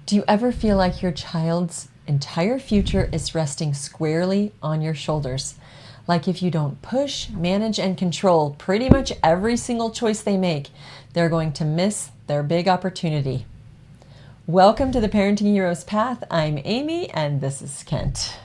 Do you ever feel like your child's entire future is resting squarely on your shoulders? Like if you don't push, manage, and control pretty much every single choice they make, they're going to miss their big opportunity. Welcome to the Parenting Heroes Path. I'm Amy, and this is Kent.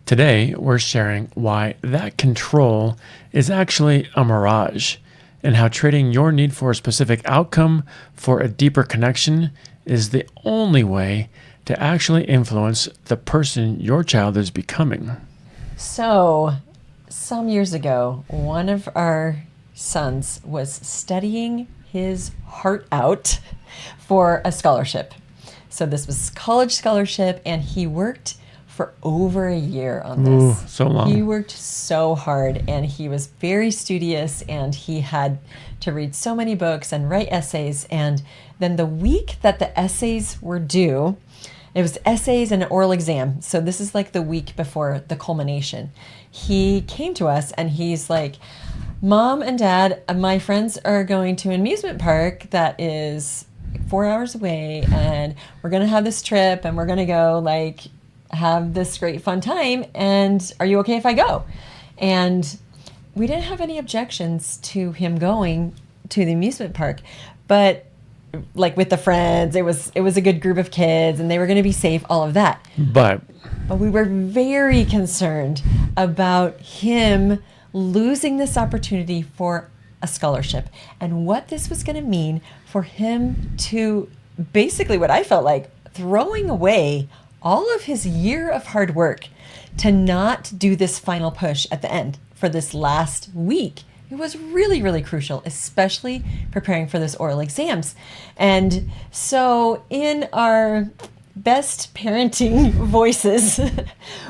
Today, we're sharing why that control is actually a mirage, and how trading your need for a specific outcome for a deeper connection is the only way to actually influence the person your child is becoming. So, some years ago, one of our sons was studying his heart out for a scholarship. So this was college scholarship, and he worked for over a year on this. Ooh, so long. He worked so hard, and he was very studious, and he had to read so many books and write essays. And then the week that the essays were due, it was essays and an oral exam. So this is like the week before the culmination. He came to us and he's like, Mom and Dad, my friends are going to an amusement park that is 4 hours away, and we're going to have this trip, and we're going to go have this great fun time. And are you okay if I go? And we didn't have any objections to him going to the amusement park, but with the friends, it was a good group of kids, and they were going to be safe, all of that. But we were very concerned about him losing this opportunity for a scholarship, and what this was going to mean for him to basically, what I felt like, throwing away all of his year of hard work to not do this final push at the end for this last week. It was really, really crucial, especially preparing for this oral exams. And so in our best parenting voices,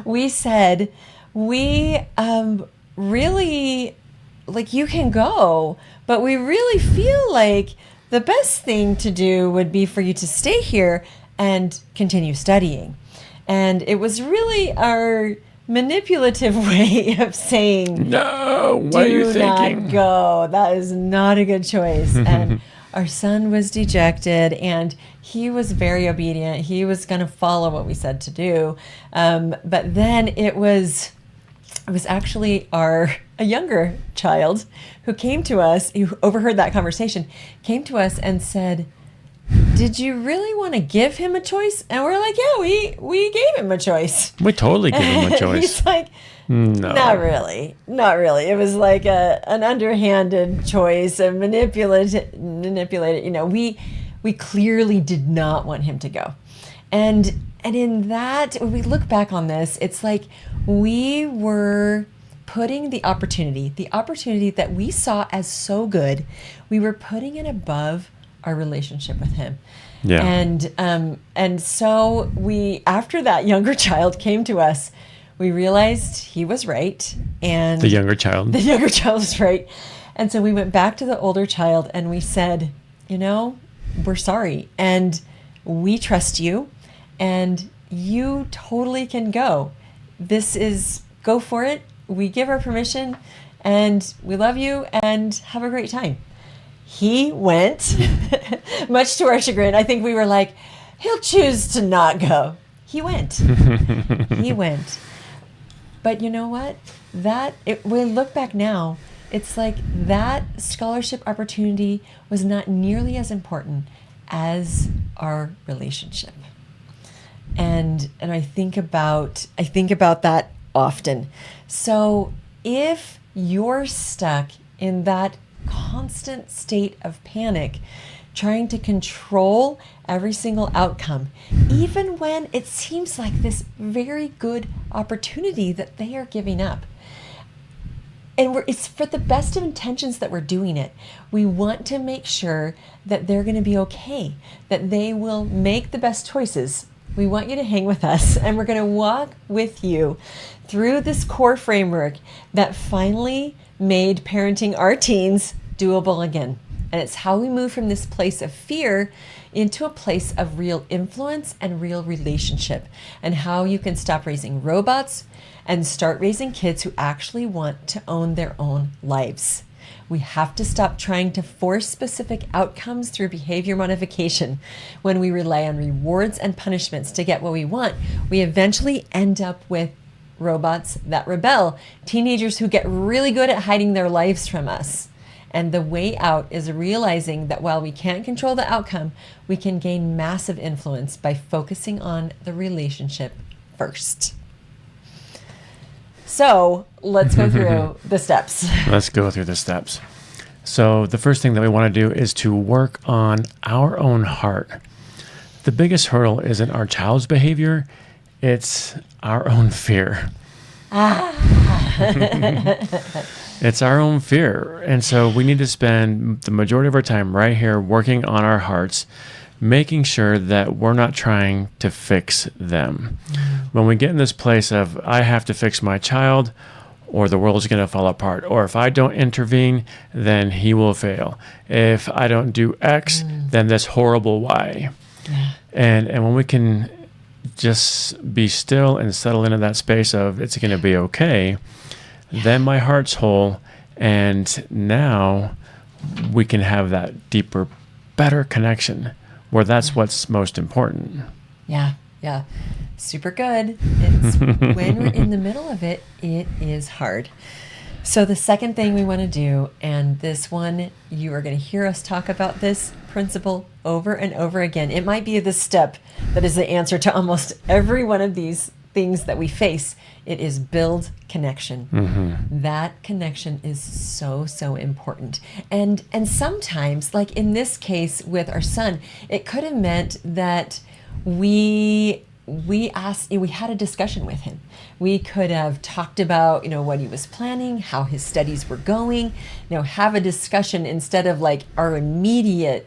we said, we really, you can go, but we really feel like the best thing to do would be for you to stay here and continue studying. And it was really our manipulative way of saying, no, what are you thinking? Do not go. That is not a good choice. And our son was dejected, and he was very obedient. He was going to follow what we said to do. But then it was actually a younger child who came to us, who overheard that conversation, came to us and said, did you really want to give him a choice? And we're like, yeah, we gave him a choice. We totally gave him a choice. He's like, no, not really. It was like an underhanded choice, a manipulated. We clearly did not want him to go. And in that, when we look back on this, it's like we were putting the opportunity that we saw as so good, we were putting it above our relationship with him. Yeah. And so we, after that younger child came to us, we realized he was right. And the younger child was right. And so we went back to the older child and we said, we're sorry, and we trust you, and you totally can go. Go for it. We give our permission, and we love you, and have a great time. He went, much to our chagrin. I think we were like, he'll choose to not go. He went. He went. But you know what? We look back now, it's like that scholarship opportunity was not nearly as important as our relationship. And I think about that often. So if you're stuck in that constant state of panic, trying to control every single outcome, even when it seems like this very good opportunity that they are giving up. And it's for the best of intentions that we're doing it. We want to make sure that they're going to be okay, that they will make the best choices. We want you to hang with us, and we're going to walk with you through this core framework that finally made parenting our teens doable again. And it's how we move from this place of fear into a place of real influence and real relationship, and how you can stop raising robots and start raising kids who actually want to own their own lives. We have to stop trying to force specific outcomes through behavior modification. When we rely on rewards and punishments to get what we want, we eventually end up with robots that rebel, teenagers who get really good at hiding their lives from us. And the way out is realizing that while we can't control the outcome, we can gain massive influence by focusing on the relationship first. So let's go through the steps. Let's go through the steps. So the first thing that we want to do is to work on our own heart. The biggest hurdle isn't our child's behavior, it's our own fear. It's our own fear. And so we need to spend the majority of our time right here working on our hearts, making sure that we're not trying to fix them. When we get in this place of, I have to fix my child, or the world's going to fall apart, or if I don't intervene, then he will fail. If I don't do X, then this horrible Y. Yeah. And when we can just be still and settle into that space of, it's going to be okay, then my heart's whole, and now we can have that deeper, better connection where that's what's most important. Yeah. Super good. It's when we're in the middle of it, it is hard. So the second thing we want to do, and this one, you are going to hear us talk about this principle over and over again. It might be the step that is the answer to almost every one of these things that we face. It is build connection. That connection is so important. And sometimes, like in this case with our son, it could have meant that we had a discussion with him. We could have talked about, what he was planning, how his studies were going, have a discussion instead of like our immediate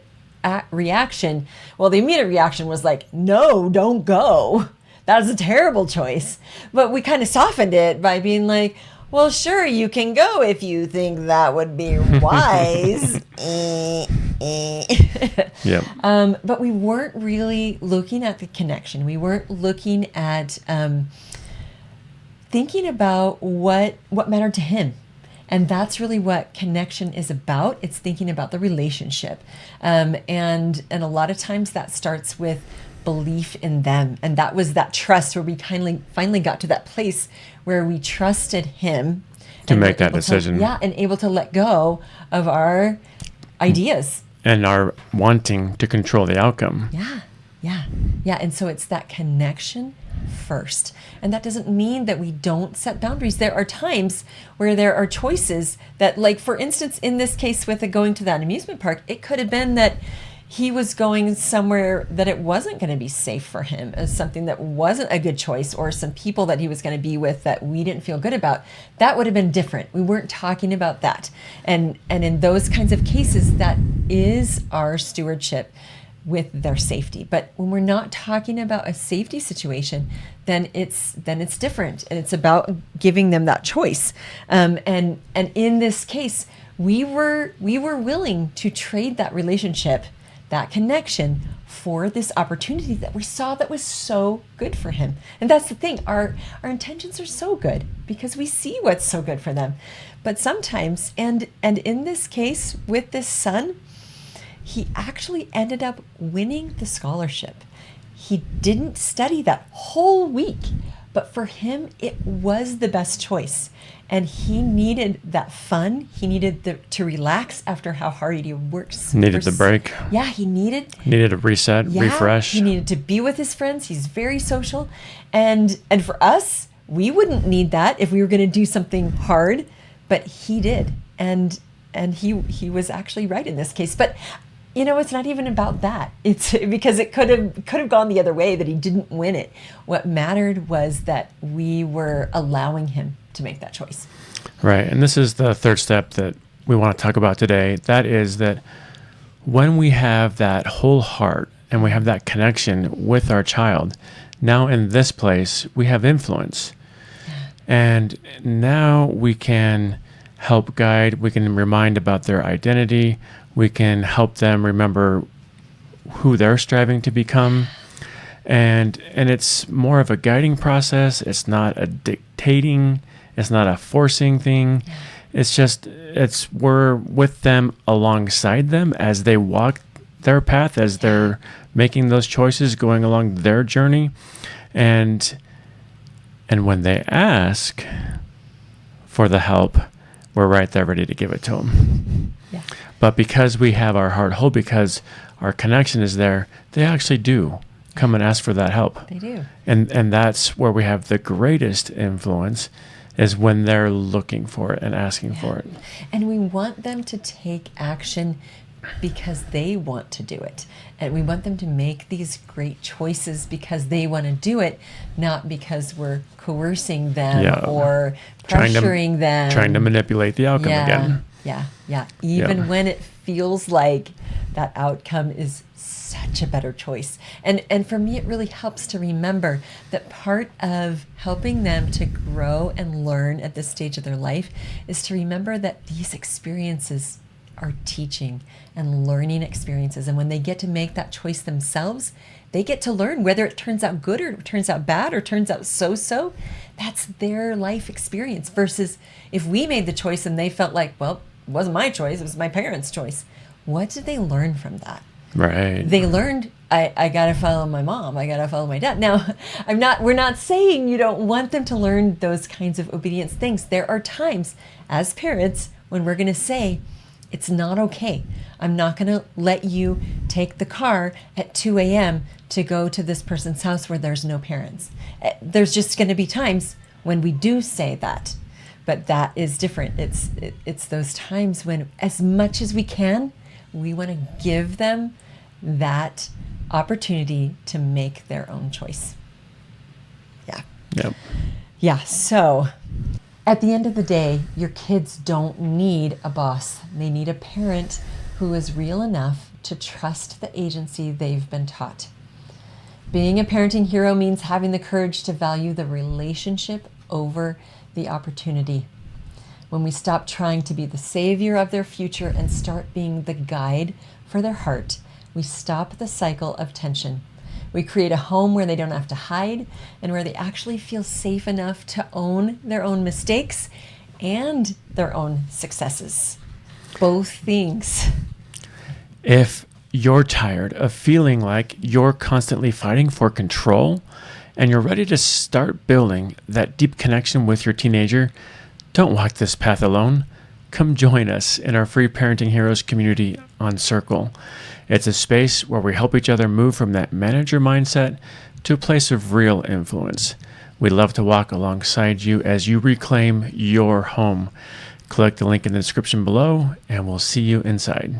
reaction. Well, the immediate reaction was like, no, don't go. That's a terrible choice. But we kind of softened it by being like, well, sure, you can go if you think that would be wise. Yep. But we weren't really looking at the connection. We weren't looking at thinking about what mattered to him. And that's really what connection is about. It's thinking about the relationship. And a lot of times that starts with belief in them. And that was that trust where we finally got to that place where we trusted him. To make that decision. And able to let go of our ideas. And our wanting to control the outcome. Yeah. And so it's that connection first. And that doesn't mean that we don't set boundaries. There are times where there are choices that, like, for instance, in this case with going to that amusement park, it could have been that he was going somewhere that it wasn't going to be safe for him, as something that wasn't a good choice, or some people that he was going to be with that we didn't feel good about. That would have been different. We weren't talking about that. And in those kinds of cases, that is our stewardship with their safety. But when we're not talking about a safety situation, then it's different, and it's about giving them that choice. And in this case, we were willing to trade that relationship, that connection, for this opportunity that we saw that was so good for him. And that's the thing, our intentions are so good because we see what's so good for them. But sometimes, and in this case with this son, he actually ended up winning the scholarship. He didn't study that whole week, but for him, it was the best choice. And he needed that fun. He needed to relax after how hard he worked. Needed the break. Yeah, he needed a reset, refresh. He needed to be with his friends. He's very social. And for us, we wouldn't need that if we were going to do something hard, but he did. And he was actually right in this case. But it's not even about that. It's because it could have gone the other way, that he didn't win it. What mattered was that we were allowing him to make that choice. Right. And this is the third step that we want to talk about today. That is that when we have that whole heart and we have that connection with our child, now in this place, we have influence. And now we can help guide, we can remind about their identity, we can help them remember who they're striving to become. And it's more of a guiding process. It's not a dictating, it's not a forcing thing. We're with them alongside them as they walk their path, as they're making those choices, going along their journey. And when they ask for the help, we're right there ready to give it to them. Yeah. But because we have our heart whole, because our connection is there, they actually do come and ask for that help. They do. And that's where we have the greatest influence, is when they're looking for it and asking for it. And we want them to take action because they want to do it. And we want them to make these great choices because they want to do it, not because we're coercing them or pressuring them. Trying to manipulate the outcome again. Yeah. Even when it feels like that outcome is such a better choice. And for me, it really helps to remember that part of helping them to grow and learn at this stage of their life is to remember that these experiences are teaching and learning experiences. And when they get to make that choice themselves, they get to learn whether it turns out good or it turns out bad or turns out so-so. That's their life experience. Versus if we made the choice and they felt like, well, it wasn't my choice, it was my parents' choice. What did they learn from that? Right. They learned, I gotta follow my mom, I gotta follow my dad. Now, we're not saying you don't want them to learn those kinds of obedience things. There are times as parents when we're gonna say, it's not okay. I'm not gonna let you take the car at 2 a.m. to go to this person's house where there's no parents. There's just gonna be times when we do say that, but that is different. It's those times when, as much as we can, we want to give them that opportunity to make their own choice. Yeah. So at the end of the day, your kids don't need a boss. They need a parent who is real enough to trust the agency they've been taught. Being a parenting hero means having the courage to value the relationship over the opportunity. When we stop trying to be the savior of their future and start being the guide for their heart, we stop the cycle of tension. We create a home where they don't have to hide and where they actually feel safe enough to own their own mistakes and their own successes. Both things. If you're tired of feeling like you're constantly fighting for control and you're ready to start building that deep connection with your teenager, don't walk this path alone. Come join us in our free Parenting Heroes community on Circle. It's a space where we help each other move from that manager mindset to a place of real influence. We'd love to walk alongside you as you reclaim your home. Click the link in the description below, and we'll see you inside.